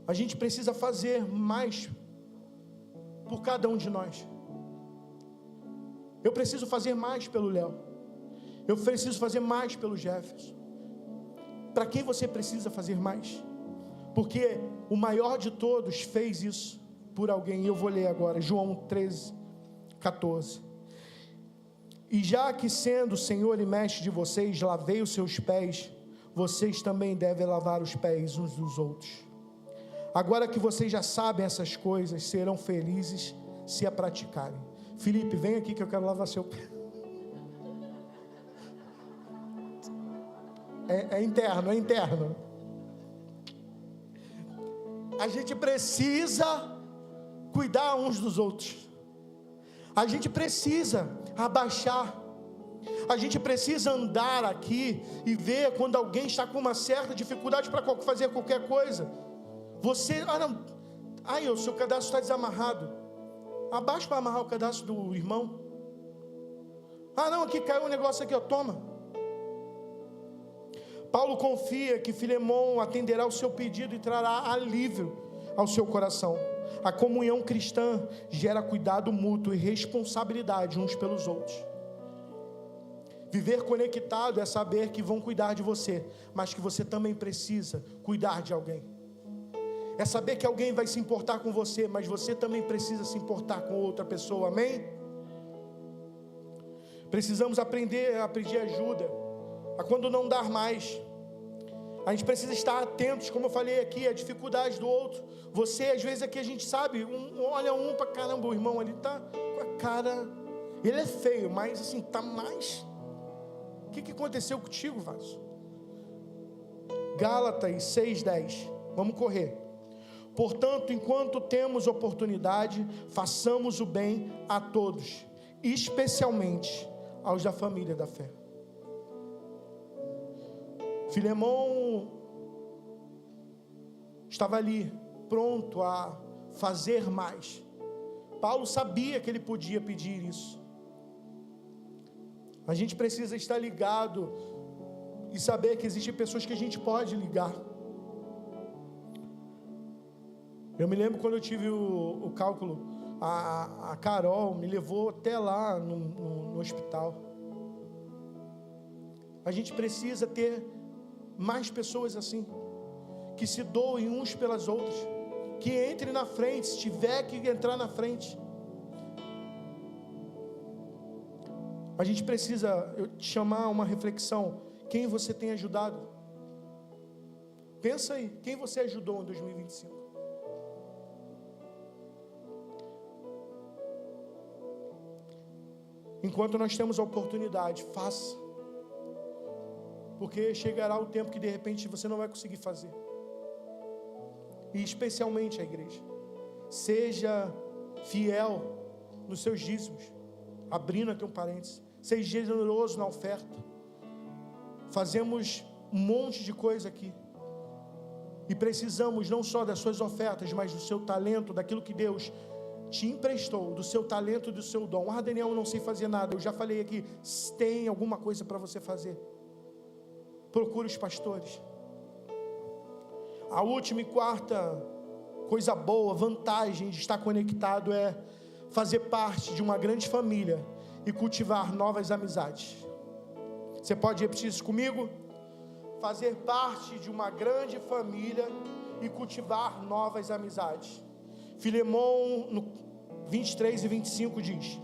A gente precisa fazer mais por cada um de nós. Eu preciso fazer mais pelo Léo. Eu preciso fazer mais pelo Jefferson. Para quem você precisa fazer mais? Porque o maior de todos fez isso por alguém. Eu vou ler agora, João 13, 14. E já que sendo o Senhor e Mestre de vocês, lavei os seus pés, vocês também devem lavar os pés uns dos outros. Agora que vocês já sabem essas coisas, serão felizes se a praticarem. Felipe, vem aqui que eu quero lavar seu pé. É interno. A gente precisa cuidar uns dos outros. A gente precisa abaixar. A gente precisa andar aqui e ver quando alguém está com uma certa dificuldade para fazer qualquer coisa. Você, o seu cadastro está desamarrado. Abaixa para amarrar o cadastro do irmão. Aqui caiu um negócio aqui, toma. Paulo confia que Filemon atenderá o seu pedido e trará alívio ao seu coração. A comunhão cristã gera cuidado mútuo e responsabilidade uns pelos outros. Viver conectado é saber que vão cuidar de você, mas que você também precisa cuidar de alguém. É saber que alguém vai se importar com você, mas você também precisa se importar com outra pessoa, amém? Precisamos aprender a pedir ajuda, a quando não dar mais. A gente precisa estar atentos, como eu falei aqui, à dificuldade do outro. Você, às vezes aqui a gente sabe, olha para caramba, o irmão ali está com a cara, ele é feio, mas assim, está mais... O que aconteceu contigo, vaso? Gálatas 6:10, vamos correr. Portanto, enquanto temos oportunidade, façamos o bem a todos, especialmente aos da família da fé. Filemon estava ali, pronto a fazer mais. Paulo sabia que ele podia pedir isso. A gente precisa estar ligado e saber que existem pessoas que a gente pode ligar. Eu me lembro quando eu tive o cálculo, a Carol me levou até lá no hospital. A gente precisa ter mais pessoas assim, que se doem uns pelas outras, que entre na frente, se tiver que entrar na frente. A gente precisa te chamar uma reflexão. Quem você tem ajudado? Pensa aí, quem você ajudou em 2025? Enquanto nós temos a oportunidade, faça. Porque chegará o tempo que de repente você não vai conseguir fazer. E especialmente a igreja. Seja fiel nos seus dízimos. Abrindo aqui um parênteses. Seja generoso na oferta. Fazemos um monte de coisa aqui. E precisamos não só das suas ofertas, mas do seu talento, daquilo que Deus te emprestou, do seu talento e do seu dom. Ah, Daniel, eu não sei fazer nada. Eu já falei aqui, tem alguma coisa para você fazer. Procure os pastores. A última e quarta coisa boa, vantagem de estar conectado é fazer parte de uma grande família e cultivar novas amizades. Você pode repetir isso comigo? Fazer parte de uma grande família e cultivar novas amizades. Filemão, no 23 e 25 diz: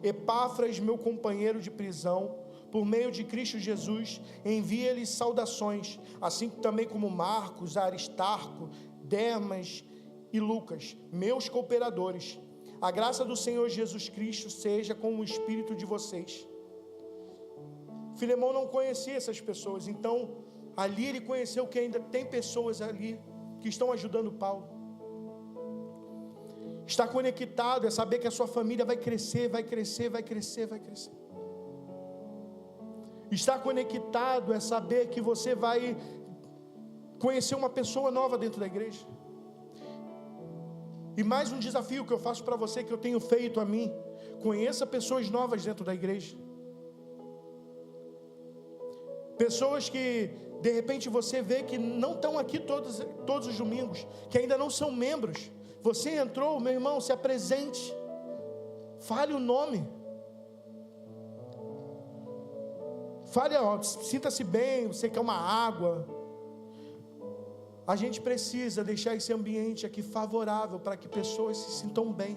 Epáfras, meu companheiro de prisão, por meio de Cristo Jesus, envia-lhes saudações, assim também como Marcos, Aristarco, Demas e Lucas, meus cooperadores. A graça do Senhor Jesus Cristo seja com o espírito de vocês. Filemão não conhecia essas pessoas, então ali ele conheceu que ainda tem pessoas ali que estão ajudando Paulo. Estar conectado é saber que a sua família vai crescer, vai crescer, vai crescer, vai crescer. Estar conectado é saber que você vai conhecer uma pessoa nova dentro da igreja. E mais um desafio que eu faço para você, que eu tenho feito a mim: conheça pessoas novas dentro da igreja. Pessoas que de repente você vê que não estão aqui todos os domingos, que ainda não são membros. Você entrou, meu irmão, se apresente, fale o nome, fale, sinta-se bem, você quer uma água. A gente precisa deixar esse ambiente aqui favorável para que pessoas se sintam bem.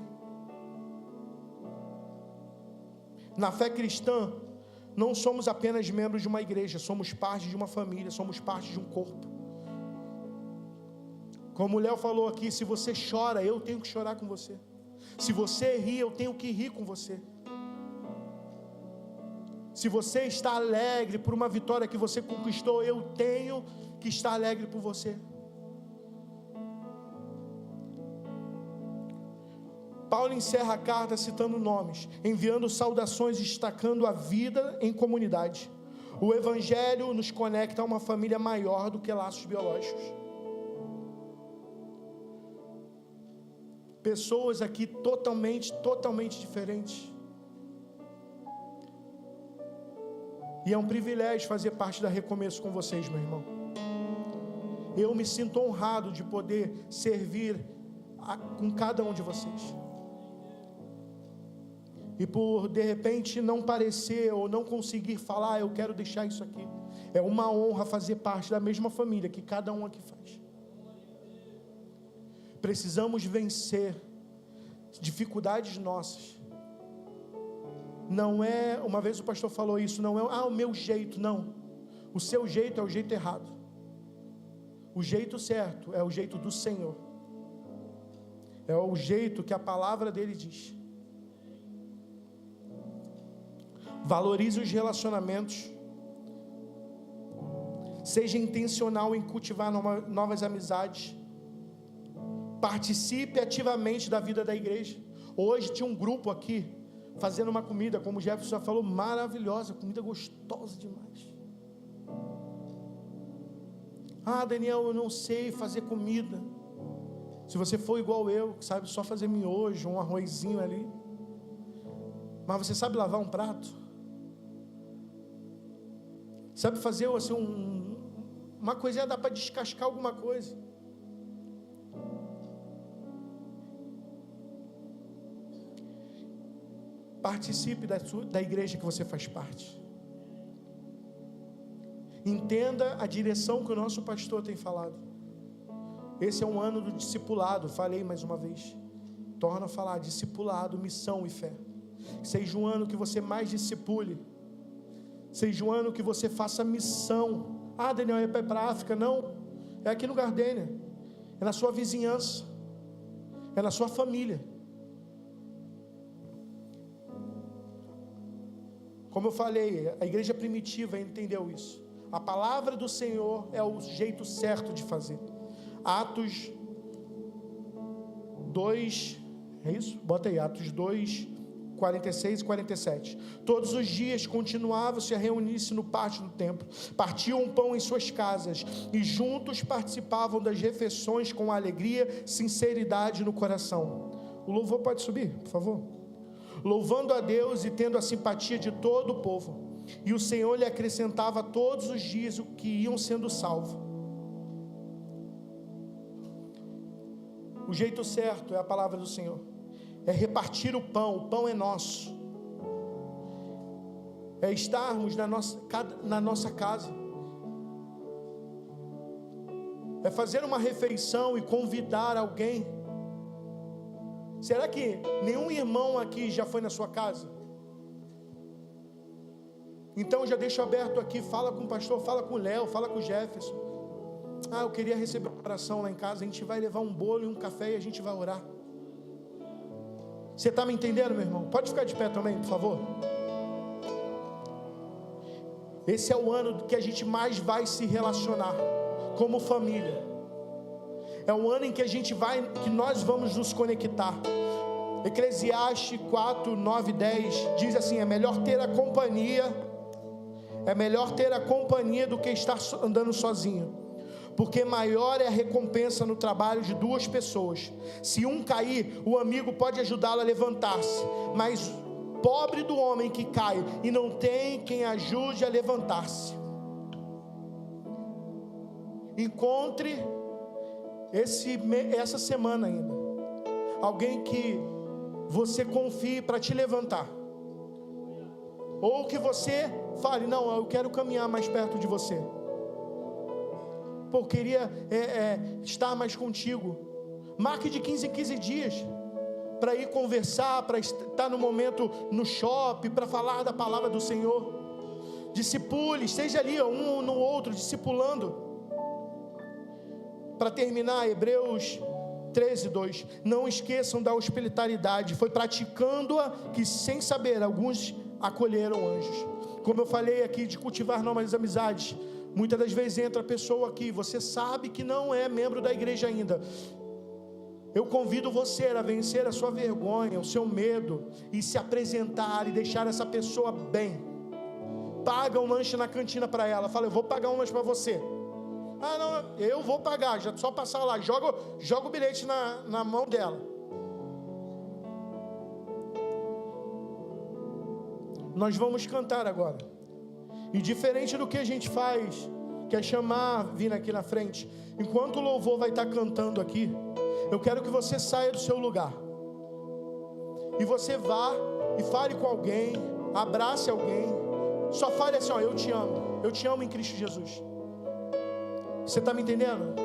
Na fé cristã, não somos apenas membros de uma igreja, somos parte de uma família, somos parte de um corpo. Como o Léo falou aqui, se você chora, eu tenho que chorar com você. Se você ri, eu tenho que rir com você. Se você está alegre por uma vitória que você conquistou, eu tenho que estar alegre por você. Paulo encerra a carta citando nomes, enviando saudações e destacando a vida em comunidade. O Evangelho nos conecta a uma família maior do que laços biológicos. Pessoas aqui totalmente diferentes. E é um privilégio fazer parte da Recomeço com vocês, meu irmão. Eu me sinto honrado de poder servir com cada um de vocês. E por de repente não parecer ou não conseguir falar, eu quero deixar isso aqui. É uma honra fazer parte da mesma família que cada um aqui faz. Precisamos vencer dificuldades nossas. Não é, uma vez o pastor falou isso, não é o meu jeito, não. O seu jeito é o jeito errado. O jeito certo é o jeito do Senhor. É o jeito que a palavra dele diz. Valorize os relacionamentos. Seja intencional em cultivar novas amizades. Participe ativamente da vida da igreja. Hoje tinha um grupo aqui fazendo uma comida, como o Jefferson já falou, maravilhosa, comida gostosa demais. Ah, Daniel, eu não sei fazer comida. Se você for igual eu, que sabe só fazer miojo, um arrozinho ali, mas você sabe lavar um prato? Sabe fazer assim, uma coisinha, dá para descascar alguma coisa. Participe da igreja que você faz parte. Entenda a direção que o nosso pastor tem falado. Esse é um ano do discipulado, falei mais uma vez. Torna a falar, discipulado, missão e fé. Seja um ano que você mais discipule. Seja um ano que você faça missão. Ah, Daniel, é para a África? Não, é aqui no Gardênia. É na sua vizinhança. É na sua família. Como eu falei, a igreja primitiva entendeu isso. A palavra do Senhor é o jeito certo de fazer. Atos 2, é isso? Bota aí, Atos 2, 46 e 47. Todos os dias continuavam-se a reunir-se no pátio do templo, partiam o pão em suas casas e juntos participavam das refeições com alegria, sinceridade no coração. O louvor pode subir, por favor? Louvando a Deus e tendo a simpatia de todo o povo. E o Senhor lhe acrescentava todos os dias o que iam sendo salvos. O jeito certo é a palavra do Senhor. É repartir o pão é nosso. É estarmos na nossa casa. É fazer uma refeição e convidar alguém. Será que nenhum irmão aqui já foi na sua casa? Então já deixo aberto aqui, fala com o pastor, fala com o Léo, fala com o Jefferson. Ah, eu queria receber uma oração lá em casa. A gente vai levar um bolo e um café e a gente vai orar. Você está me entendendo, meu irmão? Pode ficar de pé também, por favor. Esse é o ano que a gente mais vai se relacionar como família. É um ano em que que nós vamos nos conectar. Eclesiastes 4, 9 e 10 diz assim: é melhor ter a companhia do que estar andando sozinho, porque maior é a recompensa no trabalho de duas pessoas. Se um cair, o amigo pode ajudá-lo a levantar-se, mas pobre do homem que cai e não tem quem ajude a levantar-se. Encontre essa semana ainda alguém que você confie para te levantar, ou que você fale: não, eu quero caminhar mais perto de você. Pô, eu queria estar mais contigo. Marque de 15 em 15 dias para ir conversar, para estar no momento no shopping, para falar da palavra do Senhor. Discipule, esteja ali um no outro, discipulando. Para terminar, Hebreus 13, 2. Não esqueçam da hospitalidade, foi praticando-a que, sem saber, alguns acolheram anjos. Como eu falei aqui de cultivar novas amizades, muitas das vezes entra a pessoa aqui, você sabe que não é membro da igreja ainda. Eu convido você a vencer a sua vergonha, o seu medo, e se apresentar e deixar essa pessoa bem. Paga um lanche na cantina para ela, fala: eu vou pagar um lanche para você. Ah, não, eu vou pagar, já só passar lá, joga o bilhete na mão dela. Nós vamos cantar agora. E diferente do que a gente faz, que é vir aqui na frente, enquanto o louvor vai estar cantando aqui, eu quero que você saia do seu lugar. E você vá e fale com alguém, abrace alguém. Só fale assim: ó, eu te amo em Cristo Jesus. Você está me entendendo?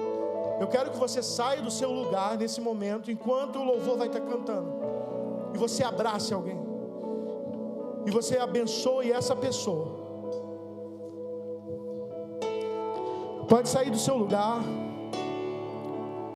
Eu quero que você saia do seu lugar nesse momento, enquanto o louvor vai estar cantando, e você abrace alguém, e você abençoe essa pessoa. Pode sair do seu lugar.